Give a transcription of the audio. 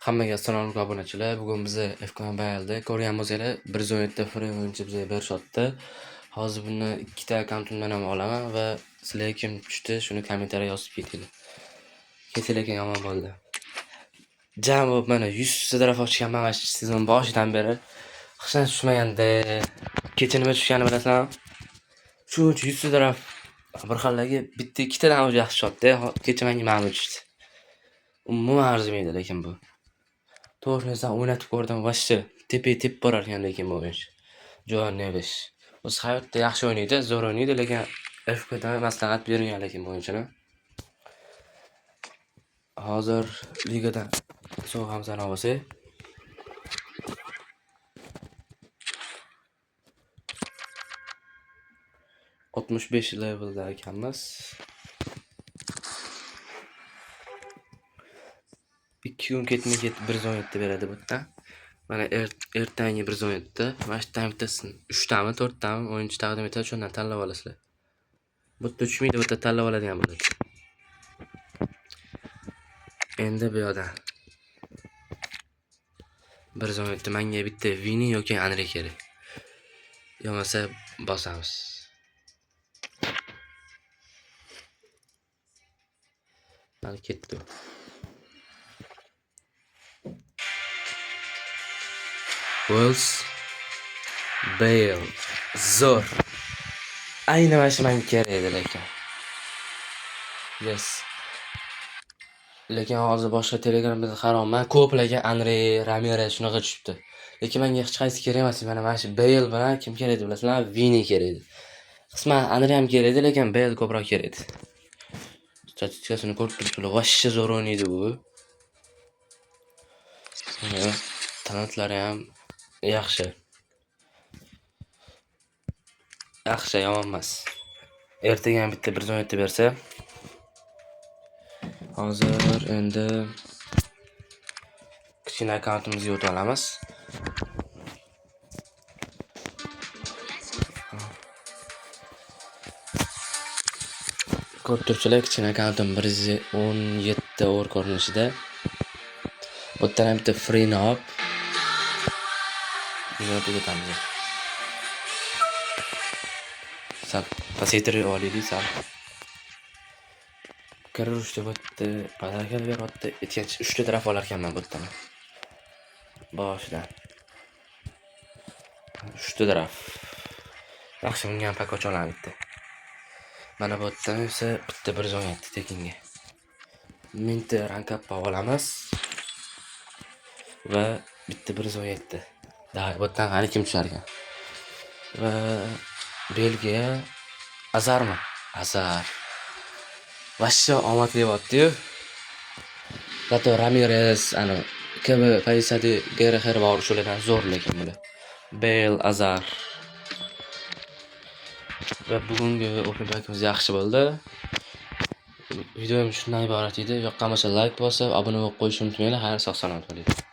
Hammaga assalomu alaykum obunachilar. Bugun biz FKMBLda ko'rgan bo'lsanglar 117 free o'yinchi bizga berishyapti. Hozir buni ikkita akkauntimdan ham olaman va sizlarga kim tushdi shuni kommentariya yozib ketinglar. Ketinglar yomon bo'ldi. Jam bo'lib mana 100 taraf ochganman mana sezon boshidan beri. Hech tushmaganda kecha nima tushganini bilasan? Shuncha 100 taraf bir xillarga bitta ikkitadan o'zi yaxshi tushdi. Kecha menga ma'lum tushdi. Umuman arzimaydi lekin bu. To'g'risi o'ynatib ko'rdim, vashti tep borar ekan lekin bu o'yin. Joan Neves. O'zi hayotda yaxshi o'ynaydi, zo'r o'ynaydi, lekin FKdan maslahat bergan lekin bu o'yinchini. Hozir ligadan so'g' ham sana bo'lsa. Oltmuş 65 levelda ekanmiz. 2 kun ketmay 117 beradi bu yerda. Mana ertangi 117. Mana shu taym bittasini 3 tami, 4 tami o'yinchi taqdim etadi, shundan tanlab olasizlar. Bu yerda tushmaydi, bu yerda tanlab oladigan bo'ladi. Endi bu yoqda 117 menga bitta Vini yoki Anri kerak. Yo'masa bosamiz. Mana ketdi. Wells Bale zo'r. Ayni mana shu menga kerak edi lekin. Yes. Lekin hozir boshqa Telegramda qarayman, ko'plarga Anri, Ramirez shunaqa tushibdi. Lekin menga hech qaysi kerak emas. Mana shu Bale bilan kim kerak edi bilasizlar? Vini kerak edi. Qisman Anri ham kerak edi, lekin Bale ko'proq kerak edi. Statistikasini ko'rib turibsizlar, vashcha zo'r o'ynaydi bu. Talentlari ham yaxshi. Yaxshi, yomon emas. Ertaga ham bitta 117 bersa. Hozir endi kichkina akkauntimizga o'tib olamiz. Ko'rib turibsizlar, kichkina akkauntim 117 o'r ko'rinishida. Bu yerdan ham bitta free nop. Yo'qga o'tamiz. Sal pasaytirib olaylik sal. Ko'rishdi bu yerda podarka beryapti. Aytgancha 3 ta taraf olar ekanman bu yerdan. Boshidan. 3 ta taraf. Yaxshi bunga ham pakoch olaman bitta. Mana bu yerdan esa bitta 117 tekinga. Mingta rank up olamiz. Va bitta 117. Bu yerdan qani kim tushar ekan? Va Belgiya Azarmi? Azar. Vashcha omadli bo'pti-yu. Zato Ramirez ana kabi Paysadi Gerher bor shulardan zo'r lekin bular. Bale, Azar. Va bugungi open packimiz yaxshi bo'ldi. Videoim shundan iborat edi. Yoqqan bo'lsa like bosib, obuna bo'lib qo'yishni unutmanglar. Xayr, sog' salomat bo'ling.